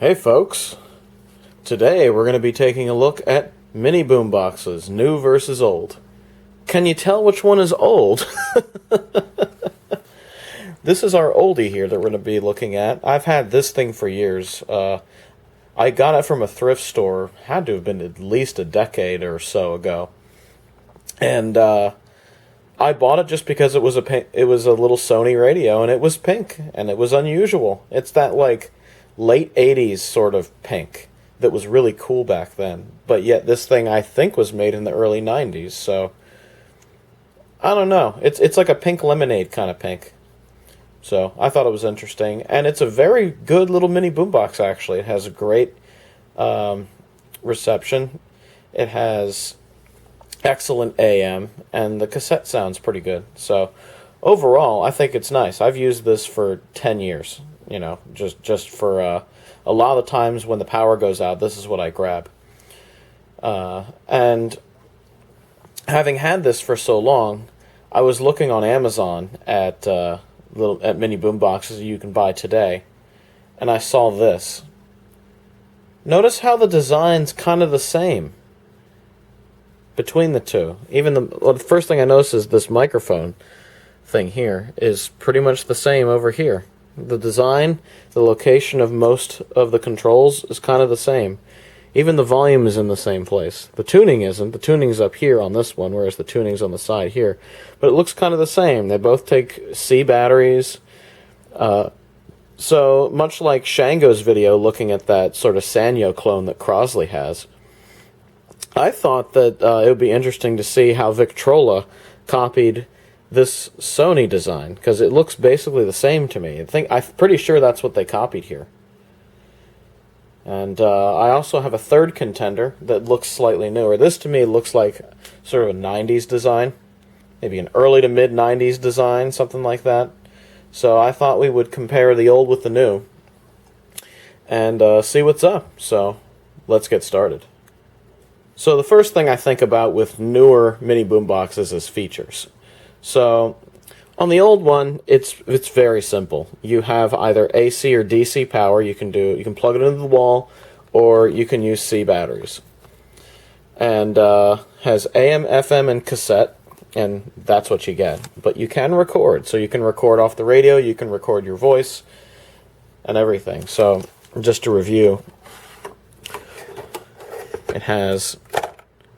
Hey folks, today we're going to be taking a look at mini boomboxes, new versus old. Can you tell which one is old? This is our oldie here that we're going to be looking at. I've had this thing for years. I got it from a thrift store, had to have been at least a decade or so ago. And I bought it just because it was a little Sony radio, and it was pink, and it was unusual. It's that like late 80s sort of pink that was really cool back then. But yet this thing I think was made in the early 90s, so I don't know. It's like a pink lemonade kind of pink. So I thought it was interesting, and it's a very good little mini boombox actually. It has a great reception. It has excellent AM, and the cassette sounds pretty good. So overall, I think it's nice. I've used this for 10 years. You know, just for a lot of the times when the power goes out, this is what I grab. And having had this for so long, I was looking on Amazon at mini boomboxes you can buy today, and I saw this. Notice how the design's kind of the same between the two. Even the first thing I noticed is this microphone thing here is pretty much the same over here. The design, the location of most of the controls is kind of the same. Even the volume is in the same place. The tuning isn't. The tuning's up here on this one, whereas the tuning's on the side here. But it looks kind of the same. They both take C batteries. So, much like Shango's video looking at that sort of Sanyo clone that Crosley has, I thought that it would be interesting to see how Victrola copied this Sony design, because it looks basically the same to me. I'm pretty sure that's what they copied here. And I also have a third Contender that looks slightly newer. This to me looks like sort of a 90s design, maybe an early to mid 90s design, something like that. So I thought we would compare the old with the new and see what's up. So let's get started. So the first thing I think about with newer mini boomboxes is features. So on the old one, it's very simple. You have either AC or DC power. You can plug it into the wall, or you can use C batteries. And has AM, FM, and cassette, and that's what you get. But you can record, so you can record off the radio, you can record your voice, and everything. So just to review, it has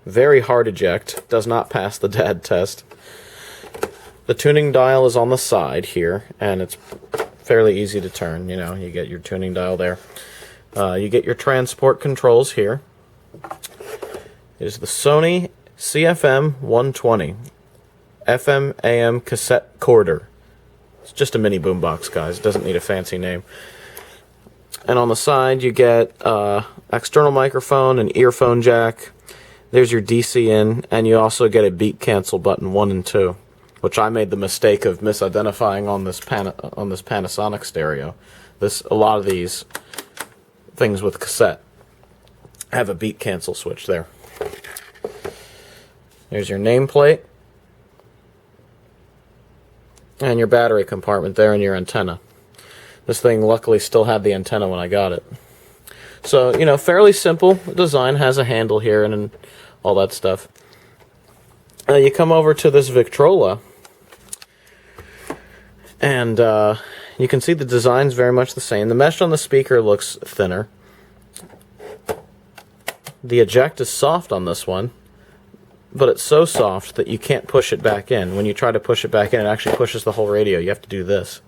very hard eject, does not pass the DAD test. The tuning dial is on the side here, and it's fairly easy to turn. You know, you get your tuning dial there. You get your transport controls here. It is the Sony CFM 120 FM AM cassette recorder. It's just a mini boombox, guys. It doesn't need a fancy name. And on the side, you get external microphone, an earphone jack. There's your DC in, and you also get a beat cancel button 1 and 2. Which I made the mistake of misidentifying on this Panasonic stereo. A lot of these things with cassette have a beat cancel switch there. There's your nameplate, and your battery compartment there, and your antenna. This thing luckily still had the antenna when I got it. So, you know, fairly simple design, has a handle here and all that stuff. You come over to this Victrola, and you can see the design's very much the same. The mesh on the speaker looks thinner. The eject is soft on this one, but it's so soft that you can't push it back in. When you try to push it back in, it actually pushes the whole radio. You have to do this.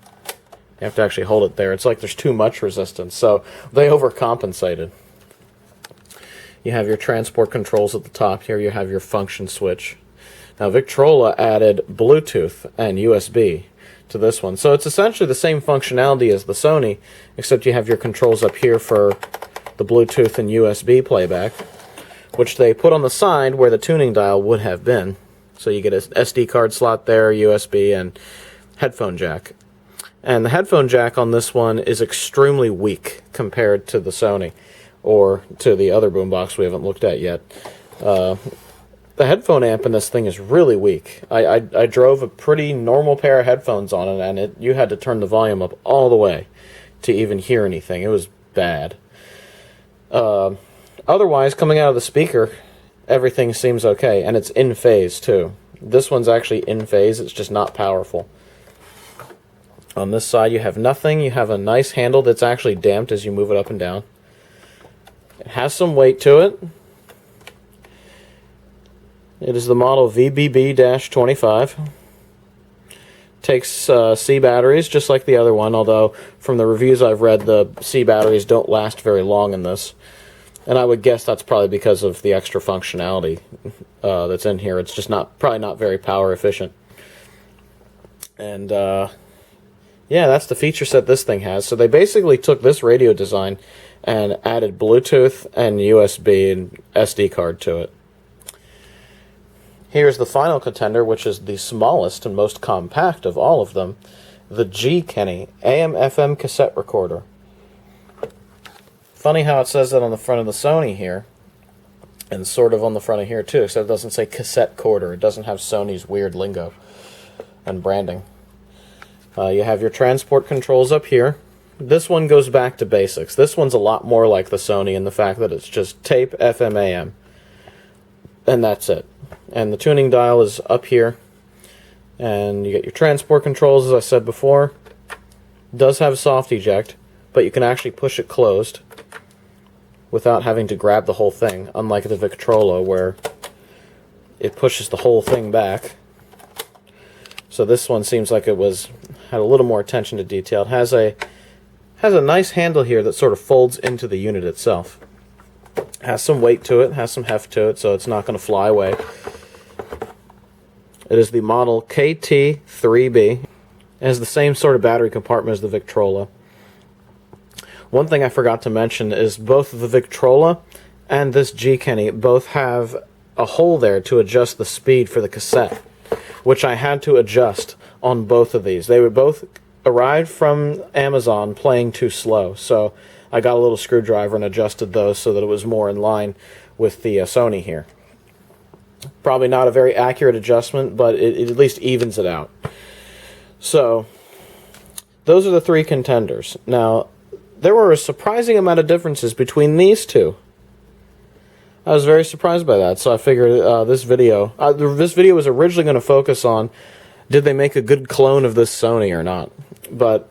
You have to actually hold it there. It's like there's too much resistance, so they overcompensated. You have your transport controls at the top. Here you have your function switch. Now, Victrola added Bluetooth and USB to this one. So it's essentially the same functionality as the Sony, except you have your controls up here for the Bluetooth and USB playback, which they put on the side where the tuning dial would have been. So you get an SD card slot there, USB, and headphone jack. And the headphone jack on this one is extremely weak compared to the Sony, or to the other boombox we haven't looked at yet. The headphone amp in this thing is really weak. I drove a pretty normal pair of headphones on it, and you had to turn the volume up all the way to even hear anything. It was bad. Otherwise, coming out of the speaker, everything seems okay, and it's in phase too. This one's actually in phase, it's just not powerful. On this side you have nothing. You have a nice handle that's actually damped as you move it up and down. It has some weight to it. It is the model VBB-25. Takes C batteries just like the other one, although from the reviews I've read, the C batteries don't last very long in this. And I would guess that's probably because of the extra functionality that's in here. It's just probably not very power efficient. And yeah, that's the feature set this thing has. So they basically took this radio design and added Bluetooth and USB and SD card to it. Here's the final contender, which is the smallest and most compact of all of them, the Keni AM/FM cassette recorder. Funny how it says that on the front of the Sony here, and sort of on the front of here too, except it doesn't say cassette recorder. It doesn't have Sony's weird lingo and branding. You have your transport controls up here. This one goes back to basics. This one's a lot more like the Sony in the fact that it's just tape, FM, AM. And that's it. And the tuning dial is up here. And you get your transport controls, as I said before. It does have soft eject, but you can actually push it closed without having to grab the whole thing, unlike the Victrola where it pushes the whole thing back. So this one seems like it had a little more attention to detail. It has a nice handle here that sort of folds into the unit itself. It has some weight to it, has some heft to it, so it's not going to fly away. It is the model KT3B. It has the same sort of battery compartment as the Victrola. One thing I forgot to mention is both the Victrola and this Keni both have a hole there to adjust the speed for the cassette, which I had to adjust on both of these. They were both arrived from Amazon playing too slow, so I got a little screwdriver and adjusted those so that it was more in line with the Sony here. Probably not a very accurate adjustment, but it at least evens it out. So, those are the three contenders. Now, there were a surprising amount of differences between these two. I was very surprised by that, so I figured this video was originally going to focus on did they make a good clone of this Sony or not. But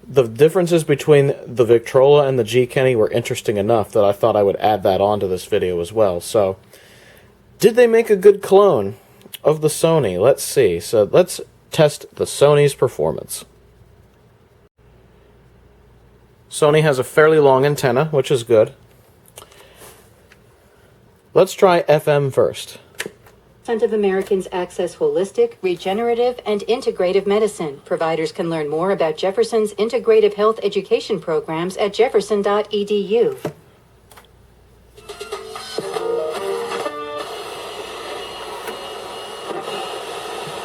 the differences between the Victrola and the Keni were interesting enough that I thought I would add that onto this video as well. So, did they make a good clone of the Sony? Let's see. So let's test the Sony's performance. Sony has a fairly long antenna, which is good. Let's try FM first. Of Americans access holistic, regenerative, and integrative medicine. Providers can learn more about Jefferson's integrative health education programs at jefferson.edu.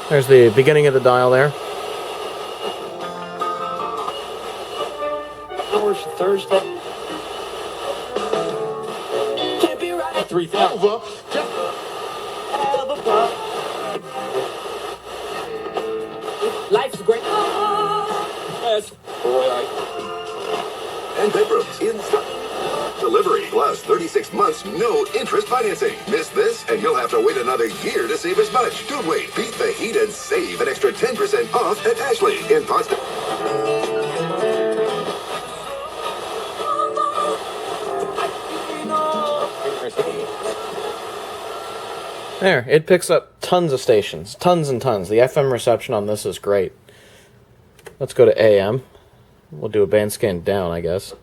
There's the beginning of the dial there. Hours Thursday. Can't be right. 3,000. Life's great. Yes. Right. And bedrooms in delivery plus 36 months no interest financing. Miss this and you'll have to wait another year to save as much. Don't wait. Beat the heat and save an extra 10% off at Ashley in Potsdam. There, it picks up tons of stations, tons and tons. The FM reception on this is great. Let's go to AM. We'll do a band scan down, I guess.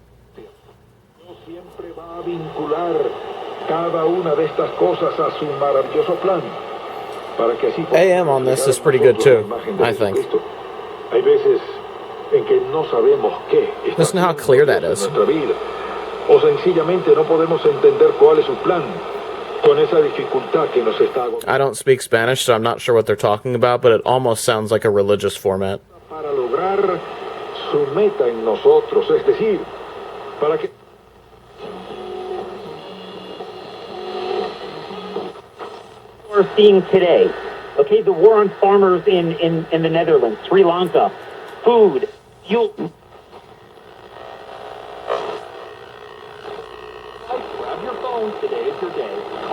AM on this is pretty good too, I think. Listen to how clear that is. I don't speak Spanish, so I'm not sure what they're talking about, but it almost sounds like a religious format. We're seeing today, okay, the war on farmers in the Netherlands, Sri Lanka, food, fuel.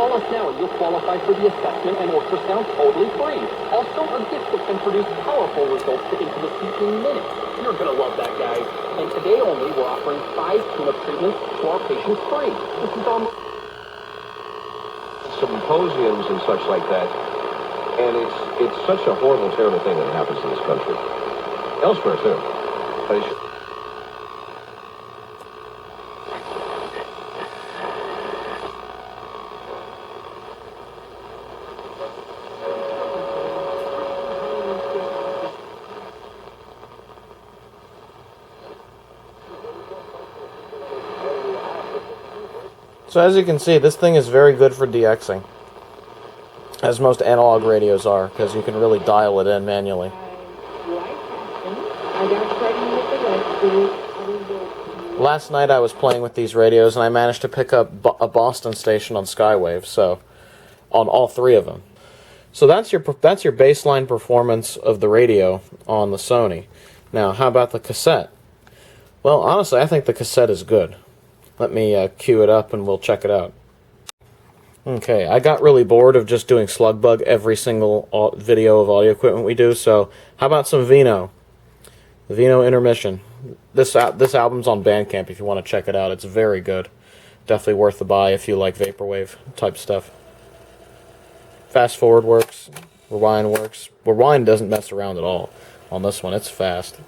Call us now and you'll qualify for the assessment and ultrasound totally free. Also, a gift that can produce powerful results to intimacy in minutes. You're going to love that, guys. And today only, we're offering 5 tune-up treatments to our patients free. This is almost... Symposiums and such like that, and it's such a horrible, terrible thing that happens in this country. Elsewhere, too. But it's... So as you can see, this thing is very good for DXing, as most analog radios are, because you can really dial it in manually. Last night I was playing with these radios and I managed to pick up a Boston station on Skywave, so on all 3 of them. So that's your baseline performance of the radio on the Sony. Now, how about the cassette? Well, honestly, I think the cassette is good. Let me cue it up and we'll check it out. Okay, I got really bored of just doing slug bug every single video of audio equipment we do, so how about some Vino? Vino Intermission. This album's on Bandcamp if you want to check it out. It's very good. Definitely worth the buy if you like vaporwave type stuff. Fast forward works. Rewind works. Rewind doesn't mess around at all on this one. It's fast.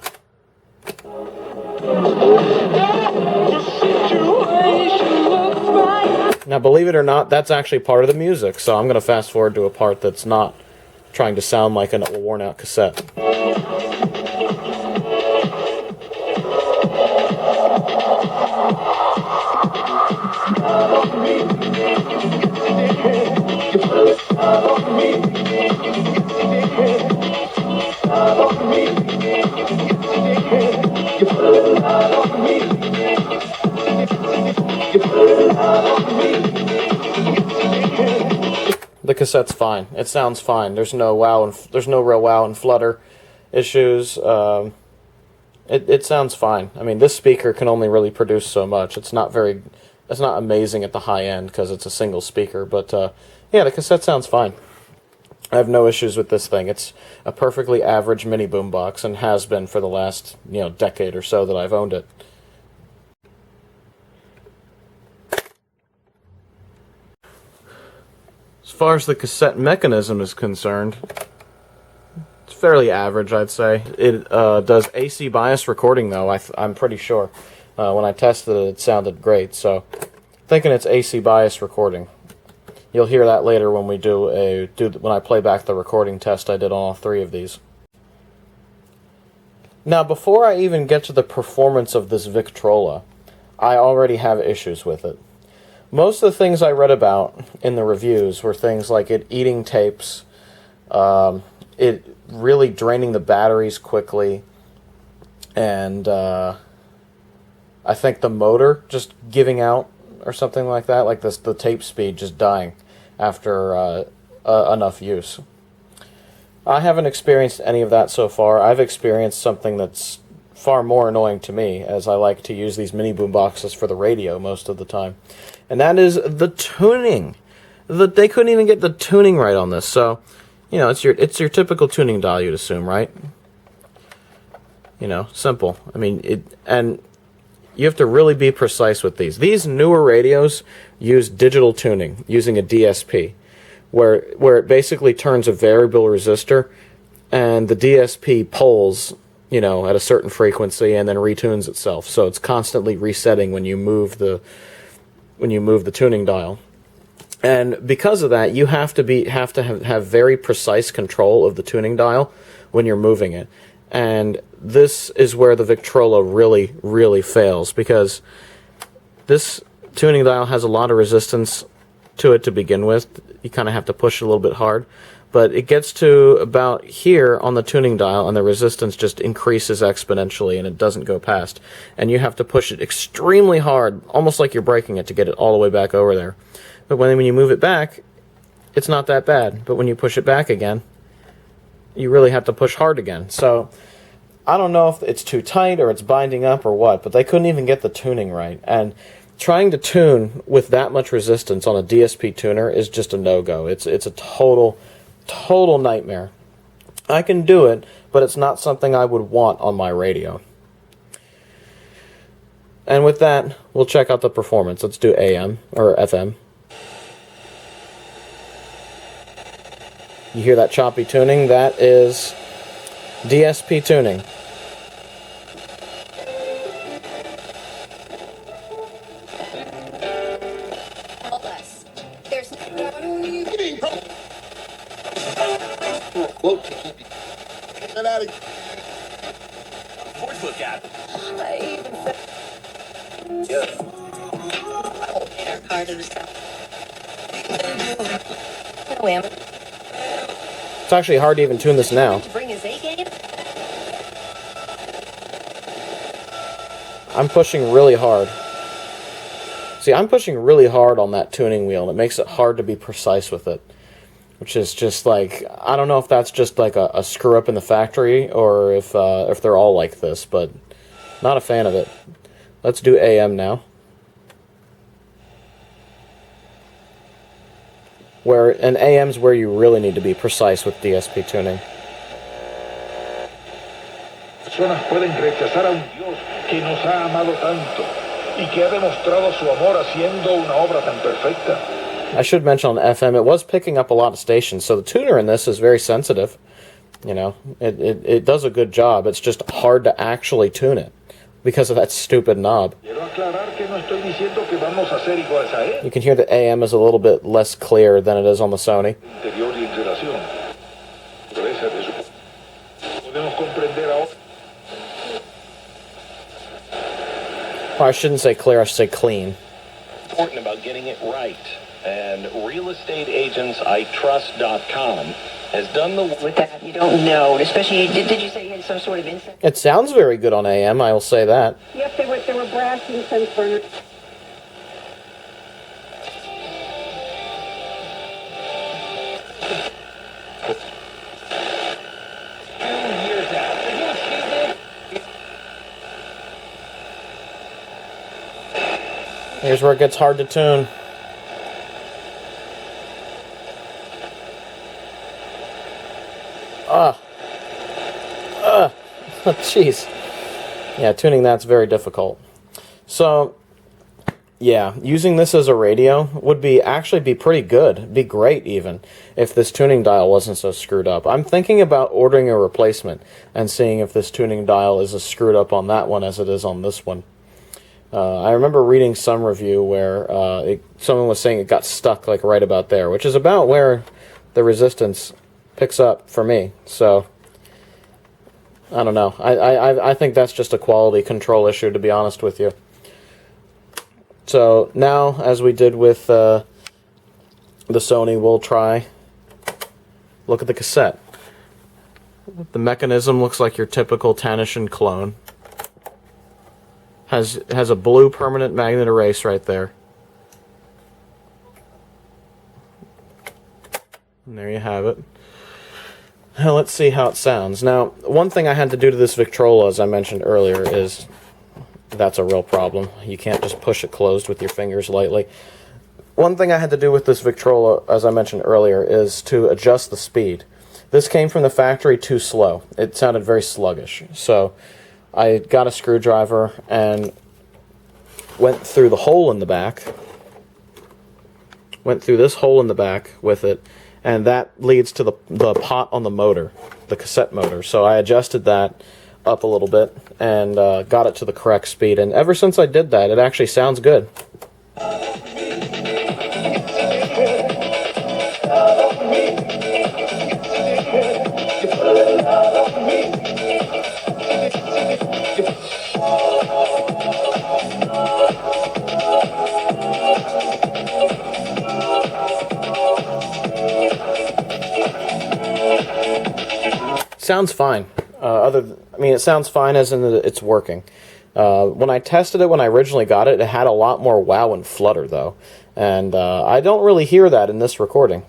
Now, believe it or not, that's actually part of the music, so I'm going to fast forward to a part that's not trying to sound like a worn-out cassette. The cassette's fine. It sounds fine. There's no real wow and flutter issues. It sounds fine. I mean, this speaker can only really produce so much. It's not amazing at the high end because it's a single speaker. But yeah, the cassette sounds fine. I have no issues with this thing. It's a perfectly average mini boombox and has been for the last decade or so that I've owned it. As far as the cassette mechanism is concerned, it's fairly average, I'd say. It does AC bias recording, though, I'm pretty sure. When I tested it, it sounded great, so thinking it's AC bias recording. You'll hear that later when we when I play back the recording test I did on all 3 of these. Now, before I even get to the performance of this Victrola, I already have issues with it. Most of the things I read about in the reviews were things like it eating tapes, it really draining the batteries quickly, and I think the motor just giving out or something like that, like the tape speed just dying after enough use. I haven't experienced any of that so far. I've experienced something that's far more annoying to me, as I like to use these mini boomboxes for the radio most of the time. And that is the tuning. They couldn't even get the tuning right on this. So, it's your typical tuning dial, you'd assume, right? Simple. I mean, and you have to really be precise with these. These newer radios use digital tuning using a DSP, where it basically turns a variable resistor, and the DSP pulls at a certain frequency and then retunes itself. So it's constantly resetting when you move the tuning dial. And because of that, you have to have very precise control of the tuning dial when you're moving it. And this is where the Victrola really, really fails, because this tuning dial has a lot of resistance to it to begin with. You kind of have to push it a little bit hard. But it gets to about here on the tuning dial, and the resistance just increases exponentially, and it doesn't go past. And you have to push it extremely hard, almost like you're breaking it, to get it all the way back over there. But when you move it back, it's not that bad. But when you push it back again, you really have to push hard again. So I don't know if it's too tight or it's binding up or what, but they couldn't even get the tuning right. And trying to tune with that much resistance on a DSP tuner is just a no-go. It's a total nightmare. I can do it, but it's not something I would want on my radio. And with that, we'll check out the performance. Let's do AM, or FM. You hear that choppy tuning? That is DSP tuning. Quote to keep it out of voice look at. It's actually hard to even tune this now. I'm pushing really hard. See, I'm pushing really hard on that tuning wheel, and it makes it hard to be precise with it. Which is just like, I don't know if that's just like a screw up in the factory, or if they're all like this, but not a fan of it. Let's do AM now. And AM's where you really need to be precise with DSP tuning. Personas pueden rechazar a un Dios que nos ha amado tanto y que ha demostrado su amor haciendo una obra tan perfecta. I should mention on FM, it was picking up a lot of stations, so the tuner in this is very sensitive. You know, it does a good job. It's just hard to actually tune it because of that stupid knob. You can hear the AM is a little bit less clear than it is on the Sony. Or I shouldn't say clear, I should say clean. Important about getting it right. And realestateagentsitrust.com has done the... With that, you don't know, especially, did you say you had some sort of incense? It sounds very good on AM, I will say that. Yep, there were brass incense burners. Here's where it gets hard to tune. Jeez. Yeah, tuning that's very difficult. So, yeah, using this as a radio would actually be pretty good, be great even, if this tuning dial wasn't so screwed up. I'm thinking about ordering a replacement and seeing if this tuning dial is as screwed up on that one as it is on this one. I remember reading some review where someone was saying it got stuck like right about there, which is about where the resistance picks up for me. So I don't know. I think that's just a quality control issue, to be honest with you. So now, as we did with the Sony, we'll try. Look at the cassette. The mechanism looks like your typical Tanishan clone. Has a blue permanent magnet erase right there. And there you have it. Now let's see how it sounds. Now, one thing I had to do to this Victrola, as I mentioned earlier, is that's a real problem. You can't just push it closed with your fingers lightly. One thing I had to do with this Victrola, as I mentioned earlier, is to adjust the speed. This came from the factory too slow. It sounded very sluggish. So I got a screwdriver and went through the hole in the back. Went through this hole in the back with it, and that leads to the pot on the motor, the cassette motor. So I adjusted that up a little bit and got it to the correct speed. And ever since I did that, it actually sounds good. Sounds fine. It sounds fine as in it's working. When I tested it when I originally got it, it had a lot more wow and flutter though, and I don't really hear that in this recording.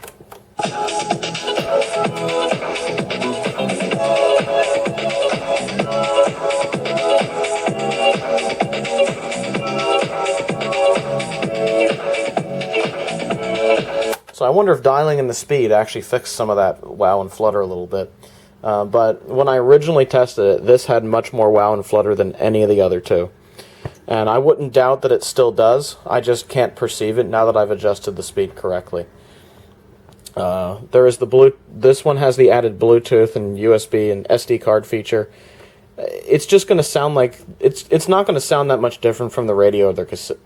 wonder if dialing in the speed actually fixed some of that wow and flutter a little bit. But when I originally tested it, this had much more wow and flutter than any of the other two. And I wouldn't doubt that it still does. I just can't perceive it now that I've adjusted the speed correctly. There is this one has the added Bluetooth and USB and SD card feature. It's just going to sound like it's not going to sound that much different from the radio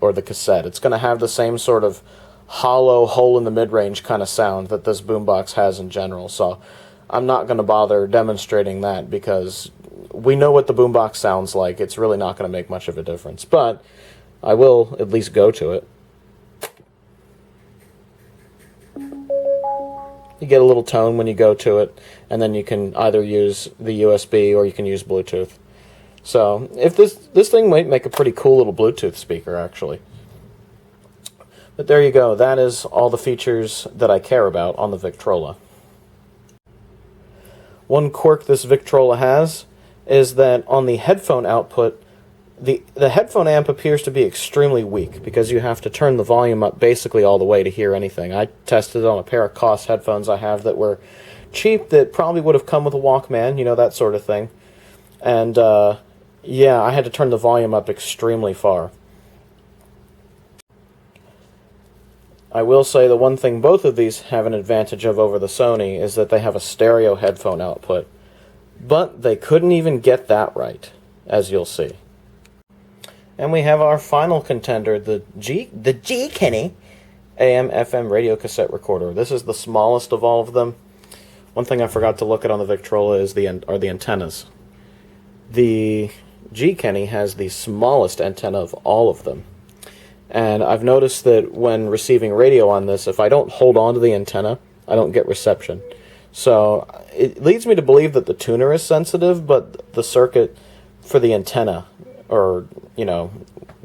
or the cassette. It's going to have the same sort of hollow hole in the mid-range kind of sound that this boombox has in general. So I'm not going to bother demonstrating that because we know what the boombox sounds like. It's really not going to make much of a difference. But I will at least go to it. You get a little tone when you go to it, and then you can either use the USB or you can use Bluetooth. So if this thing might make a pretty cool little Bluetooth speaker, actually. But there you go. That is all the features that I care about on the Victrola. One quirk this Victrola has is that on the headphone output, the headphone amp appears to be extremely weak because you have to turn the volume up basically all the way to hear anything. I tested it on a pair of Koss headphones I have that were cheap, that probably would have come with a Walkman, you know, that sort of thing. And yeah, I had to turn the volume up extremely far. I will say the one thing both of these have an advantage of over the Sony is that they have a stereo headphone output. But they couldn't even get that right, as you'll see. And we have our final contender, the Keni AM/FM radio cassette recorder. This is the smallest of all of them. One thing I forgot to look at on the Victrola is the antennas. The Keni has the smallest antenna of all of them. And I've noticed that when receiving radio on this, if I don't hold on to the antenna, I don't get reception. So it leads me to believe that the tuner is sensitive, but the circuit for the antenna, or, you know,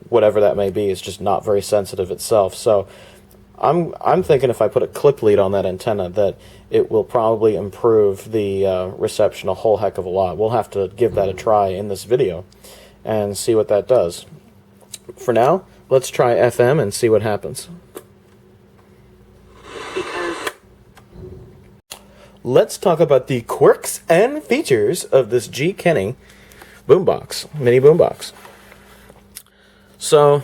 whatever that may be, is just not very sensitive itself. So I'm thinking if I put a clip lead on that antenna that it will probably improve the reception a whole heck of a lot. We'll have to give that a try in this video and see what that does. For now, let's try FM and see what happens. Let's talk about the quirks and features of this Keni boombox, mini boombox. So,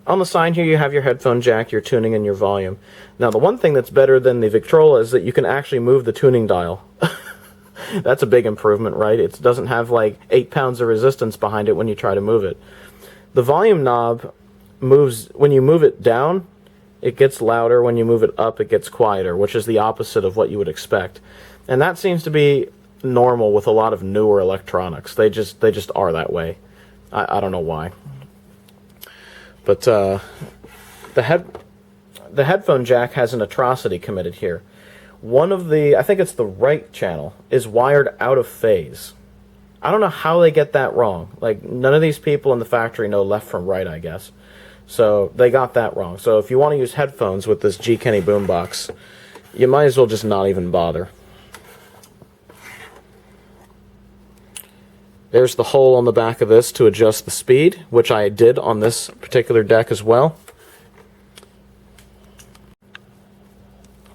on the side here you have your headphone jack, your tuning, and your volume. Now the one thing that's better than the Victrola is that you can actually move the tuning dial. That's a big improvement, right? It doesn't have like 8 pounds of resistance behind it when you try to move it. The volume knob moves, when you move it down, it gets louder. When you move it up, it gets quieter, which is the opposite of what you would expect. And that seems to be normal with a lot of newer electronics. They just are that way. I don't know why. But the headphone jack has an atrocity committed here. One of the, I think it's the right channel, is wired out of phase. I don't know how they get that wrong. Like, none of these people in the factory know left from right, I guess. So they got that wrong. So if you want to use headphones with this Keni boombox, you might as well just not even bother. There's the hole on the back of this to adjust the speed, which I did on this particular deck as well.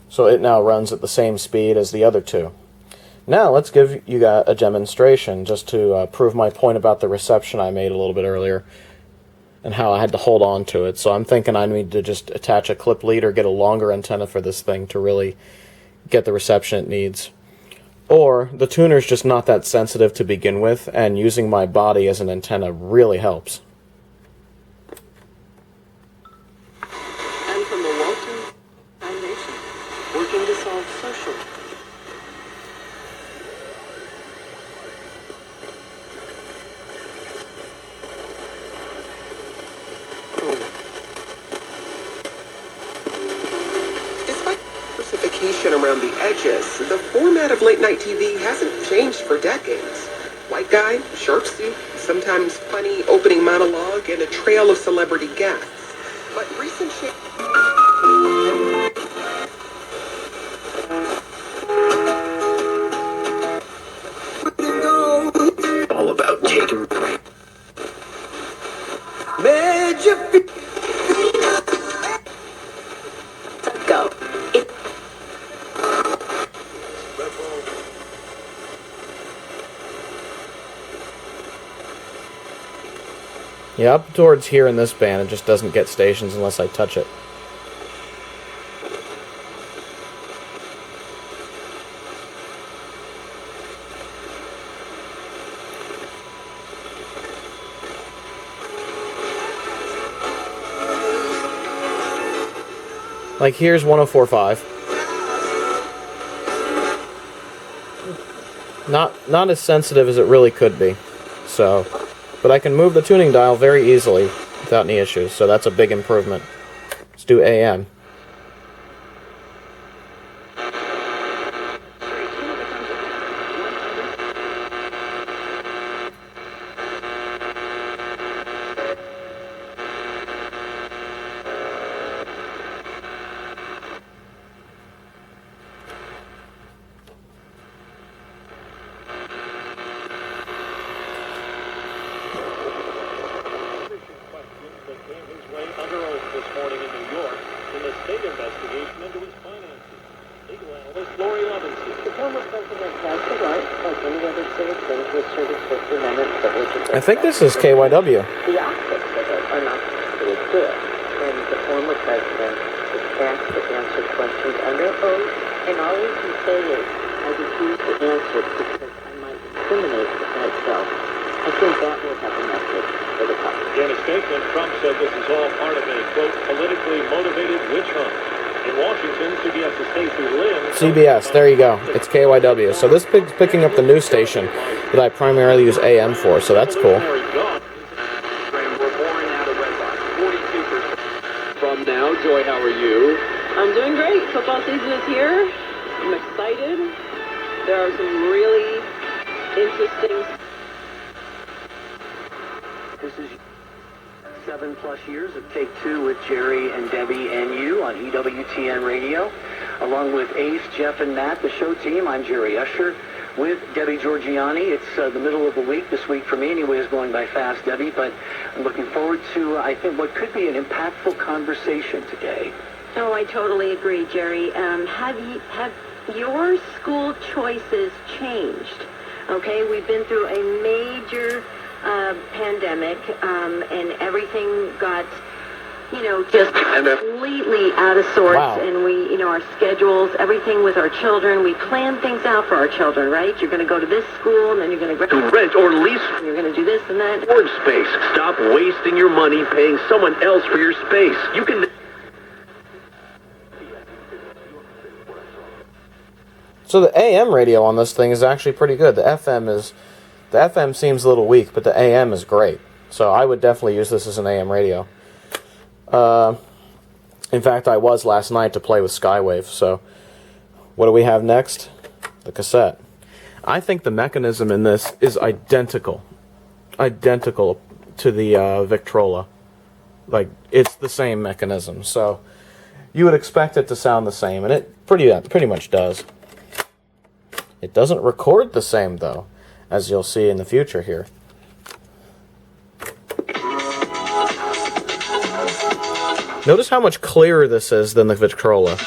So it now runs at the same speed as the other two. Now let's give you a demonstration just to prove my point about the reception I made a little bit earlier and how I had to hold on to it. So I'm thinking I need to just attach a clip lead or get a longer antenna for this thing to really get the reception it needs. Or the tuner's just not that sensitive to begin with, and using my body as an antenna really helps. And from the Walton Foundation, working to solve social. Despite diversification around the edges, the format of late-night TV hasn't changed for decades. White guy, shark suit, sometimes funny opening monologue, and a trail of celebrity guests. But recent all about taking Magic. Go. Yeah, up towards here in this band, it just doesn't get stations unless I touch it. Like here's 104.5. Not as sensitive as it really could be. So, but I can move the tuning dial very easily without any issues. So that's a big improvement. Let's do AM. I think this is KYW. The optics of it are not really good. And the former president is asked to answer questions under oath, and all we can say is, I refuse to answer because I might incriminate myself. I think that will have a message for the public. In a statement, Trump said this is all part of a, quote, politically motivated witch hunt. In Washington, CBS's Stacey Lynn... CBS, there you go. It's KYW. So this pig's picking up the news station that I primarily use AM for, so that's cool. From now, Joy, how are you? I'm doing great. Football season is here. I'm excited. There are some really interesting... This is 7+ years of Take Two with Jerry and Debbie and you on EWTN Radio. Along with Ace, Jeff, and Matt, the show team, I'm Jerry Usher with Debbie Georgianni. It's the middle of the week this week for me anyway, is going by fast, Debbie, but I'm looking forward to, I think, what could be an impactful conversation today. Oh, I totally agree, Jerry. Have your school choices changed? Okay, we've been through a major pandemic, and everything got, just completely out of sorts. Wow. And we, our schedules, everything with our children, we plan things out for our children, right? You're going to go to this school, and then you're going to rent or lease. And you're going to do this and that. Storage space. Stop wasting your money paying someone else for your space. You can... So the AM radio on this thing is actually pretty good. The FM seems a little weak, but the AM is great. So I would definitely use this as an AM radio. In fact, I was last night to play with Skywave. So what do we have next? The cassette. I think the mechanism in this is identical to the Victrola. Like, it's the same mechanism. So you would expect it to sound the same, and it pretty much does. It doesn't record the same, though, as you'll see in the future here. Notice how much clearer this is than the Victrola.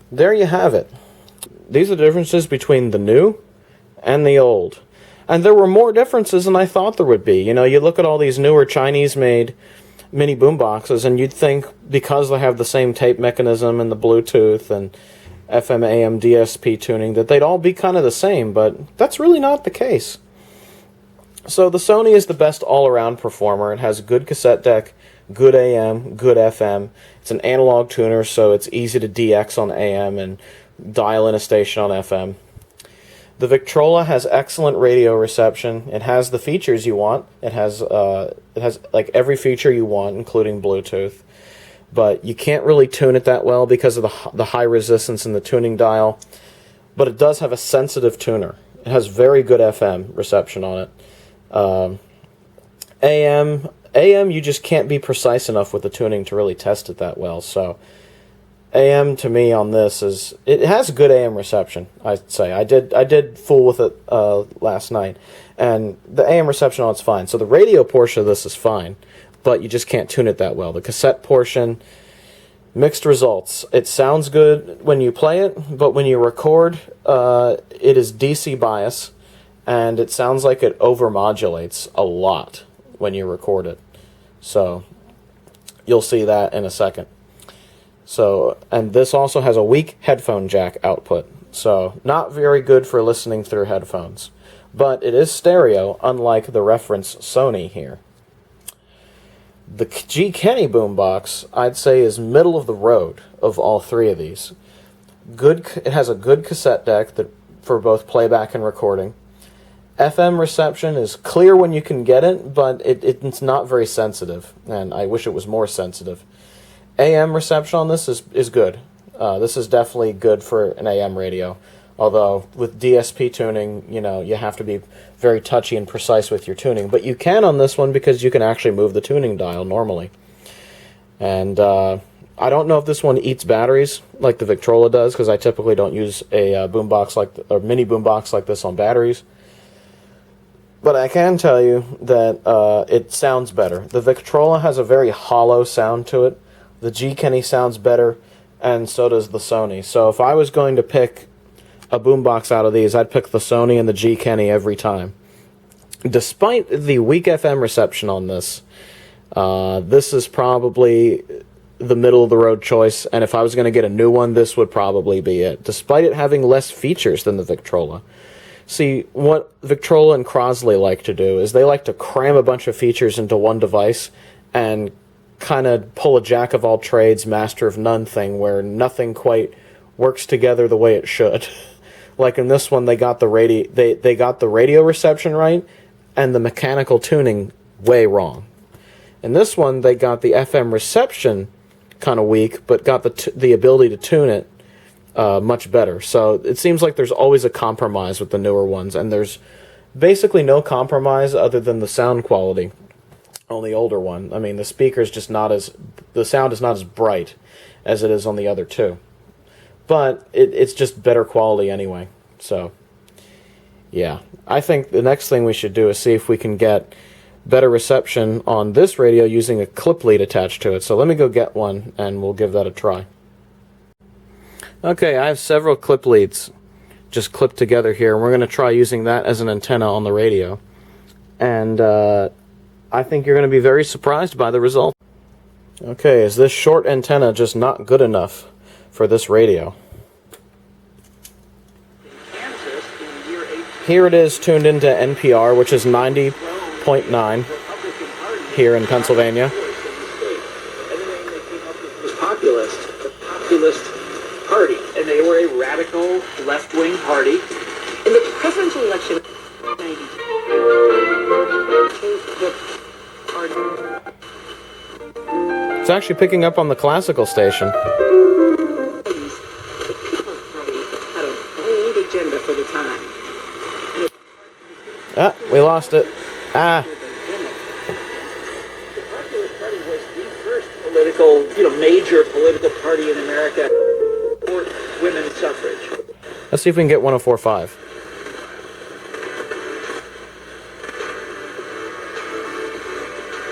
There you have it. These are the differences between the new and the old. And there were more differences than I thought there would be. You look at all these newer Chinese-made mini boomboxes, and you'd think because they have the same tape mechanism and the Bluetooth and FM, AM, DSP tuning, that they'd all be kind of the same, but that's really not the case. So the Sony is the best all-around performer. It has a good cassette deck, good AM, good FM. It's an analog tuner, so it's easy to DX on AM and dial in a station on FM. The Victrola has excellent radio reception. It has the features you want. It has like every feature you want, including Bluetooth. But you can't really tune it that well because of the high resistance in the tuning dial. But it does have a sensitive tuner. It has very good FM reception on it. AM, you just can't be precise enough with the tuning to really test it that well. So AM to me on this is, it has good AM reception, I'd say. I did fool with it last night, and the AM reception on it's fine. So the radio portion of this is fine, but you just can't tune it that well. The cassette portion, mixed results. It sounds good when you play it, but when you record, it is DC bias, and it sounds like it overmodulates a lot when you record it. So you'll see that in a second. So, and this also has a weak headphone jack output, so not very good for listening through headphones. But it is stereo, unlike the reference Sony here. The Keni boombox, I'd say, is middle of the road of all three of these. It has a good cassette deck for both playback and recording. FM reception is clear when you can get it, but it's not very sensitive, and I wish it was more sensitive. AM reception on this is good. This is definitely good for an AM radio. Although, with DSP tuning, you have to be very touchy and precise with your tuning. But you can on this one because you can actually move the tuning dial normally. And I don't know if this one eats batteries like the Victrola does, because I typically don't use a mini boombox like this on batteries. But I can tell you that it sounds better. The Victrola has a very hollow sound to it. The Keni sounds better, and so does the Sony. So if I was going to pick a boombox out of these, I'd pick the Sony and the Keni every time. Despite the weak FM reception on this, this is probably the middle-of-the-road choice, and if I was going to get a new one, this would probably be it, despite it having less features than the Victrola. See, what Victrola and Crosley like to do is they like to cram a bunch of features into one device and kind of pull a jack-of-all-trades, master-of-none thing where nothing quite works together the way it should. Like in this one, they got the radio reception right and the mechanical tuning way wrong. In this one, they got the FM reception kind of weak, but got the ability to tune it much better. So it seems like there's always a compromise with the newer ones, and there's basically no compromise other than the sound quality on the older one. I mean, the speaker's just the sound is not as bright as it is on the other two. But it's just better quality anyway. So, yeah. I think the next thing we should do is see if we can get better reception on this radio using a clip lead attached to it. So let me go get one, and we'll give that a try. Okay, I have several clip leads just clipped together here, and we're going to try using that as an antenna on the radio. And I think you're going to be very surprised by the result. Okay, is this short antenna just not good enough for this radio? Here it is tuned into NPR, which is 90.9 here in Pennsylvania. Was the populist party, and they were a radical left-wing party. In the presidential election, It's actually picking up on the classical station. agenda for the time. Ah, we lost it. Ah. The Populist Party was the first political, major political party in America for women's suffrage. Let's see if we can get 104.5.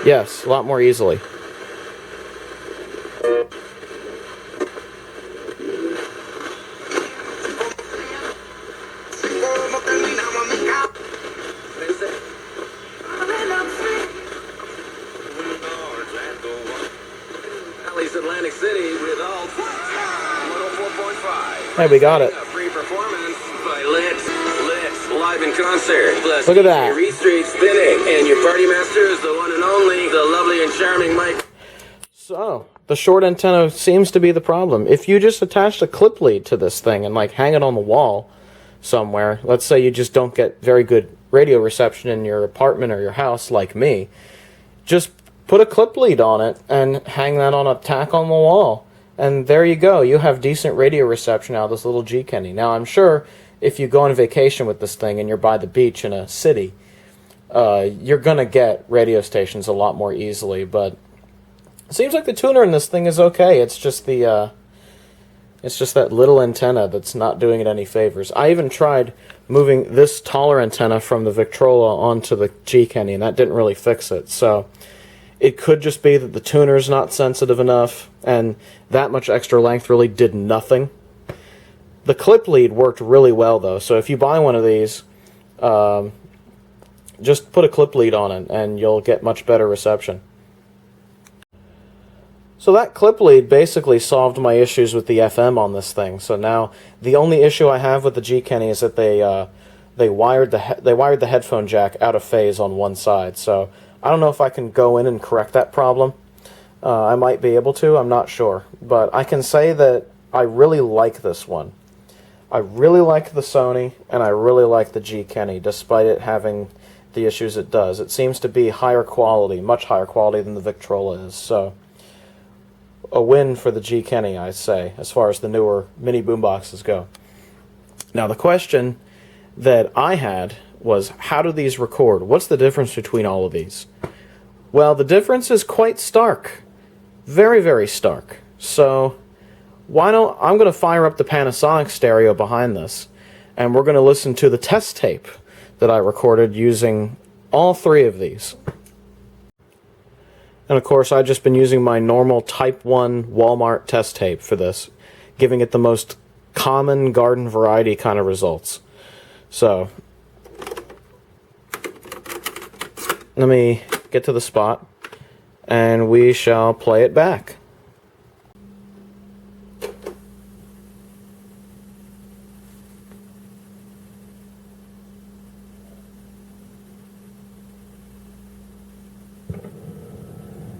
Yes, a lot more easily. Atlantic City with all 104.5. Hey, we got it. Free performance by Litz live in concert. Plus look at that. Reed Street spinning, and your party master is the one and only, the lovely and charming Mike. So the short antenna seems to be the problem. If you just attached a clip lead to this thing and hang it on the wall somewhere, let's say you just don't get very good radio reception in your apartment or your house like me, just put a clip lead on it and hang that on a tack on the wall. And there you go. You have decent radio reception out of this little Keni. Now, I'm sure if you go on vacation with this thing and you're by the beach in a city, you're going to get radio stations a lot more easily. But it seems like the tuner in this thing is okay. It's just the It's just that little antenna that's not doing it any favors. I even tried moving this taller antenna from the Victrola onto the Keni, and that didn't really fix it. So it could just be that the tuner's not sensitive enough, and that much extra length really did nothing. The clip lead worked really well, though, so if you buy one of these, just put a clip lead on it, and you'll get much better reception. So that clip lead basically solved my issues with the FM on this thing. So now the only issue I have with the Keni is that they wired the headphone jack out of phase on one side. So I don't know if I can go in and correct that problem. I might be able to. I'm not sure, but I can say that I really like this one. I really like the Sony, and I really like the Keni, despite it having the issues it does. It seems to be higher quality, much higher quality than the Victrola is. So a win for the Keni, I'd say, as far as the newer mini boomboxes go. Now, the question that I had was, how do these record? What's the difference between all of these? Well, the difference is quite stark. Very, very stark. So I'm going to fire up the Panasonic stereo behind this, and we're going to listen to the test tape that I recorded using all three of these. And of course, I've just been using my normal Type 1 Walmart test tape for this, giving it the most common garden variety kind of results. So let me get to the spot, and we shall play it back.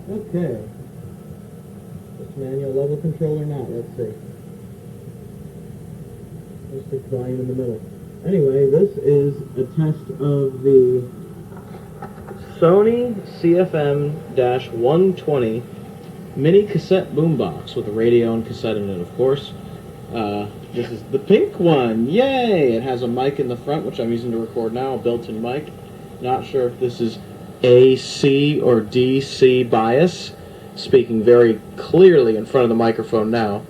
Okay. This manual level control or not, let's see. Let's stick volume in the middle. Anyway, this is a test of the Sony CFM-120 mini cassette boombox with a radio and cassette in it, of course. This is the pink one. Yay! It has a mic in the front, which I'm using to record now, a built-in mic. Not sure if this is AC or DC bias, speaking very clearly in front of the microphone now.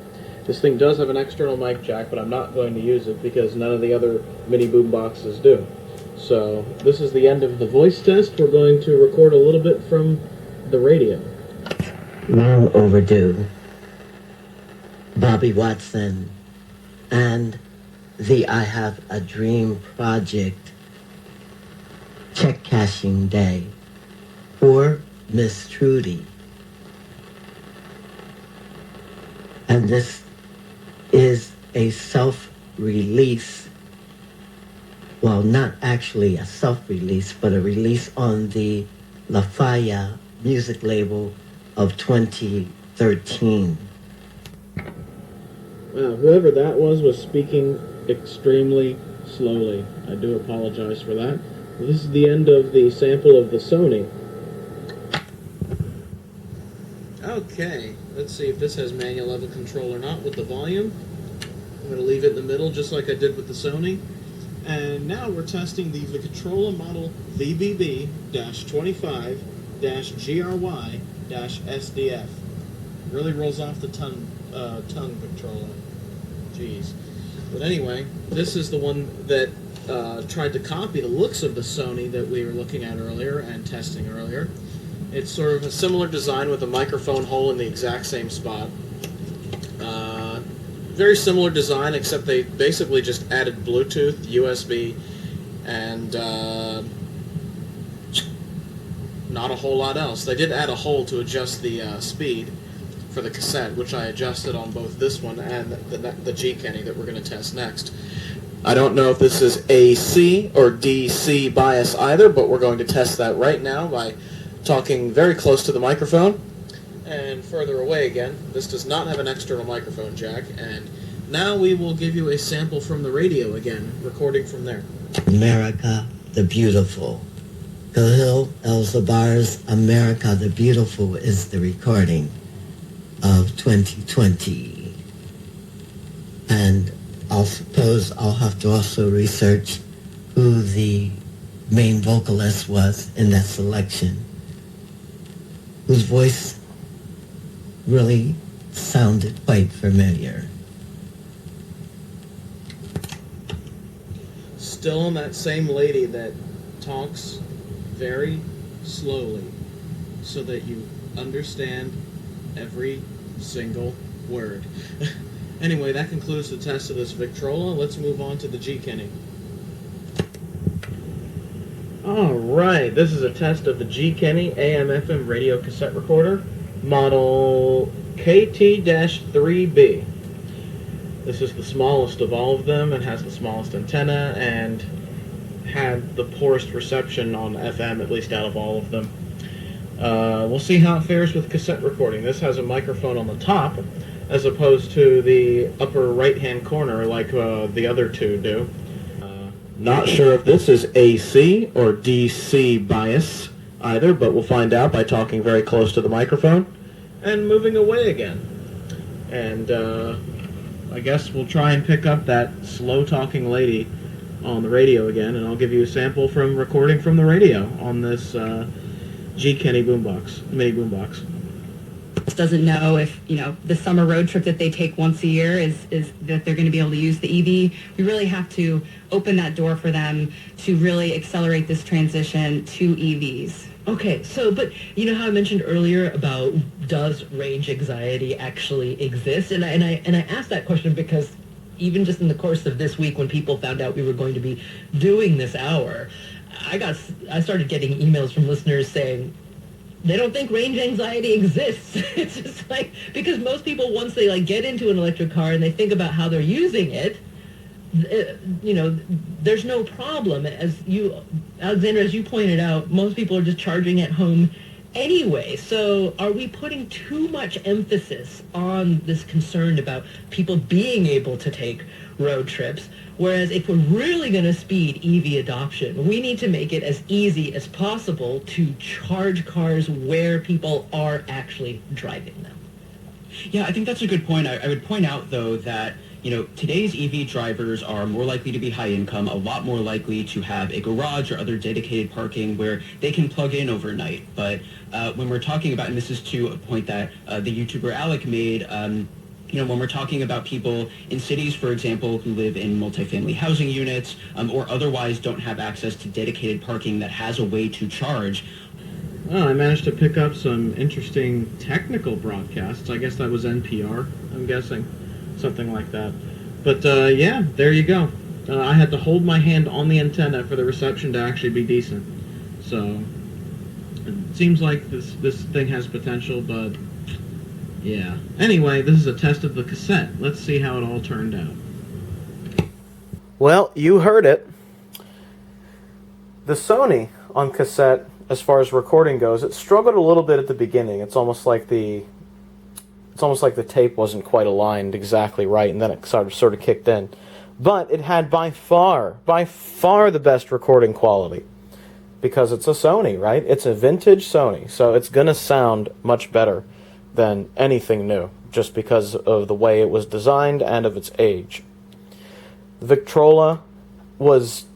This thing does have an external mic jack, but I'm not going to use it because none of the other mini boomboxes do. So this is the end of the voice test. We're going to record a little bit from the radio. Long overdue. Bobby Watson and the I Have a Dream project check cashing day for Miss Trudy. And this is a self-release, well, not actually a self-release, but a release on the La Faya music label of 2013. Whoever that was speaking extremely slowly. I do apologize for that. This is the end of the sample of the Sony. Okay, let's see if this has manual level control or not with the volume. I'm going to leave it in the middle just like I did with the Sony. And now we're testing the Victrola model VBB-25-GRY-SDF. Really rolls off the tongue, Victrola. Jeez. But anyway, this is the one that tried to copy the looks of the Sony that we were looking at earlier and testing earlier. It's sort of a similar design with a microphone hole in the exact same spot. Very similar design, except they basically just added Bluetooth, USB, and not a whole lot else. They did add a hole to adjust the speed for the cassette, which I adjusted on both this one and the Keni that we're going to test next. I don't know if this is AC or DC bias either, but we're going to test that right now by talking very close to the microphone and further away again. This does not have an external microphone jack, and now we will give you a sample from the radio again, recording from there. America the Beautiful. Khalil El-Zabar's America the Beautiful is the recording of 2020. And I'll suppose I'll have to also research who the main vocalist was in that selection, whose voice really sounded quite familiar. still on that same lady that talks very slowly so that you understand every single word. Anyway, that concludes the test of this Victrola. Let's move on to the Keni. Alright, this is a test of the Keni AM/FM radio cassette recorder, model KT-3B. This is the smallest of all of them and has the smallest antenna and had the poorest reception on FM, at least out of all of them. We'll see how it fares with cassette recording. This has a microphone on the top as opposed to the upper right-hand corner like the other two do. Not sure if this is AC or DC bias either, but we'll find out by talking very close to the microphone and moving away again. And I guess we'll try and pick up that slow-talking lady on the radio again, and I'll give you a sample from recording from the radio on this Keni boombox, mini boombox. Doesn't know if, the summer road trip that they take once a year is that they're going to be able to use the EV. We really have to open that door for them to really accelerate this transition to EVs. Okay, so, but you know how I mentioned earlier about does range anxiety actually exist? And I asked that question because even just in the course of this week when people found out we were going to be doing this hour, I started getting emails from listeners saying, they don't think range anxiety exists. It's just like, because most people, once they get into an electric car and they think about how they're using it, there's no problem. Alexandra, as you pointed out, most people are just charging at home anyway. So are we putting too much emphasis on this concern about people being able to take road trips? Whereas if we're really going to speed EV adoption, we need to make it as easy as possible to charge cars where people are actually driving them. Yeah, I think that's a good point. I would point out, though, that today's EV drivers are more likely to be high income, a lot more likely to have a garage or other dedicated parking where they can plug in overnight. But when we're talking about, and this is to a point that the YouTuber Alec made, when we're talking about people in cities, for example, who live in multifamily housing units or otherwise don't have access to dedicated parking that has a way to charge. Well, I managed to pick up some interesting technical broadcasts. I guess that was NPR, I'm guessing. Something like that. But, yeah, there you go. I had to hold my hand on the antenna for the reception to actually be decent. So, it seems like this thing has potential, but yeah. Anyway, this is a test of the cassette. Let's see how it all turned out. Well, you heard it. The Sony on cassette, as far as recording goes, it struggled a little bit at the beginning. It's almost like the tape wasn't quite aligned exactly right, and then it sort of kicked in. But it had by far the best recording quality. Because it's a Sony, right? It's a vintage Sony, so it's going to sound much better than anything new, just because of the way it was designed and of its age. The Victrola was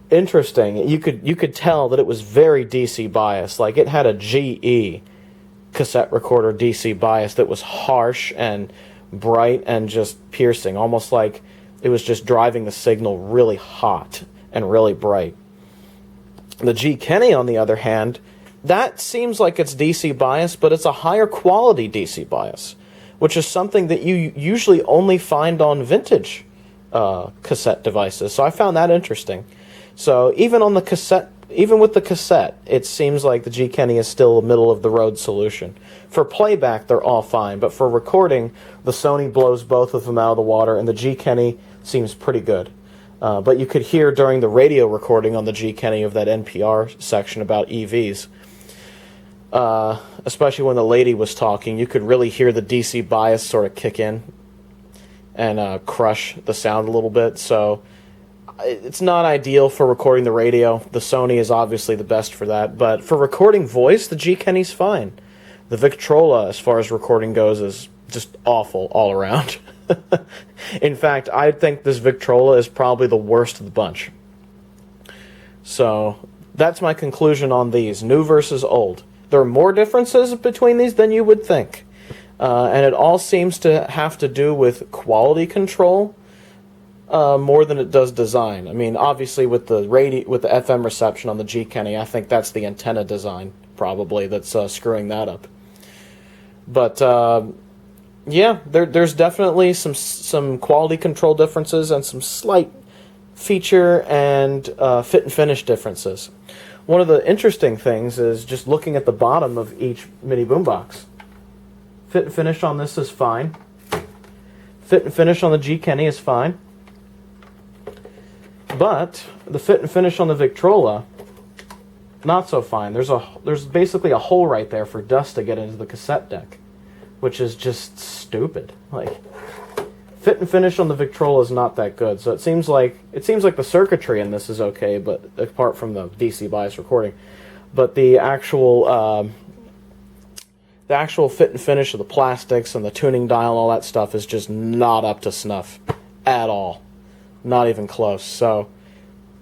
interesting. You could tell that it was very DC biased. Like, it had a GE cassette recorder DC bias that was harsh and bright and just piercing, almost like it was just driving the signal really hot and really bright. The Keni, on the other hand, that seems like it's DC bias, but it's a higher quality DC bias, which is something that you usually only find on vintage cassette devices. So I found that interesting. So even with the cassette, it seems like the Keni is still a middle-of-the-road solution. For playback, they're all fine, but for recording, the Sony blows both of them out of the water, and the Keni seems pretty good. But you could hear during the radio recording on the Keni of that NPR section about EVs, especially when the lady was talking, you could really hear the DC bias sort of kick in and crush the sound a little bit. So it's not ideal for recording the radio. The Sony is obviously the best for that, but for recording voice, the Keni's fine. The Victrola, as far as recording goes, is just awful all around. In fact, I think this Victrola is probably the worst of the bunch. So that's my conclusion on these, new versus old. There are more differences between these than you would think. And it all seems to have to do with quality control more than it does design. I mean, obviously with the FM reception on the Keni, I think that's the antenna design probably that's screwing that up. But yeah, there's definitely some quality control differences and some slight feature and fit and finish differences. One of the interesting things is just looking at the bottom of each mini boombox. Fit and finish on this is fine. Fit and finish on the Keni is fine. But the fit and finish on the Victrola, not so fine. There's basically a hole right there for dust to get into the cassette deck, which is just stupid. Like, fit and finish on the Victrola is not that good. So it seems like the circuitry in this is okay, but apart from the DC bias recording, but the actual fit and finish of the plastics and the tuning dial and all that stuff is just not up to snuff at all. Not even close. So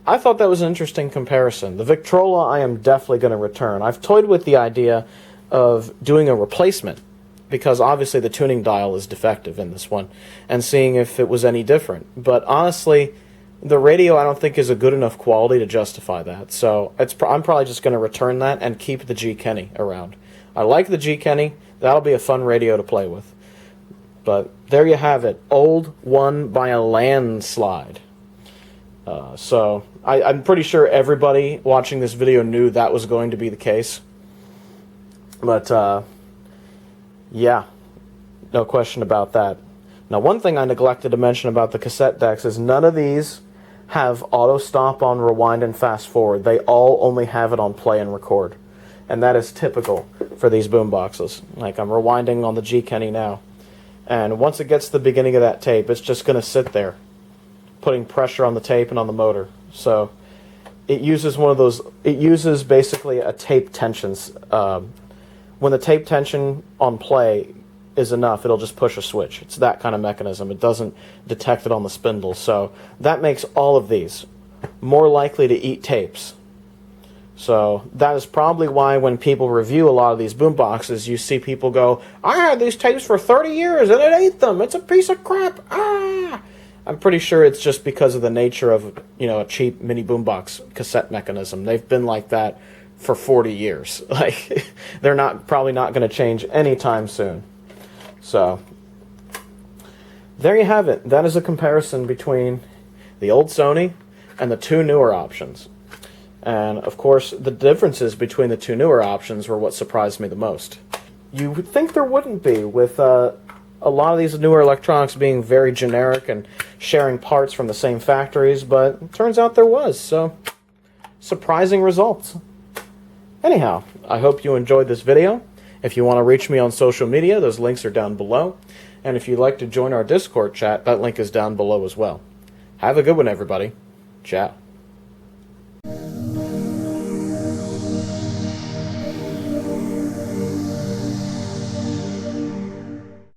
I thought that was an interesting comparison. The Victrola I am definitely going to return. I've toyed with the idea of doing a replacement, because obviously the tuning dial is defective in this one, and seeing if it was any different. But honestly, the radio I don't think is a good enough quality to justify that. So I'm probably just going to return that and keep the Keni around. I like the Keni. That'll be a fun radio to play with. But there you have it. Old one by a landslide. So I'm pretty sure everybody watching this video knew that was going to be the case. But yeah, no question about that. Now, one thing I neglected to mention about the cassette decks is none of these have auto stop on rewind and fast forward. They all only have it on play and record. And that is typical for these boomboxes. Like, I'm rewinding on the Keni now. And once it gets to the beginning of that tape, it's just going to sit there, putting pressure on the tape and on the motor. So it uses it uses basically a tape tensions. When the tape tension on play is enough, it'll just push a switch. It's that kind of mechanism. It doesn't detect it on the spindle. So that makes all of these more likely to eat tapes. So that is probably why when people review a lot of these boomboxes, you see people go, I had these tapes for 30 years and it ate them. It's a piece of crap. Ah! I'm pretty sure it's just because of the nature of, a cheap mini boombox cassette mechanism. They've been like that for 40 years. Like, they're probably not going to change anytime soon. So there you have it. That is a comparison between the old Sony and the two newer options. And, of course, the differences between the two newer options were what surprised me the most. You would think there wouldn't be, with a lot of these newer electronics being very generic and sharing parts from the same factories, but it turns out there was, so surprising results. Anyhow, I hope you enjoyed this video. If you want to reach me on social media, those links are down below. And if you'd like to join our Discord chat, that link is down below as well. Have a good one, everybody. Ciao.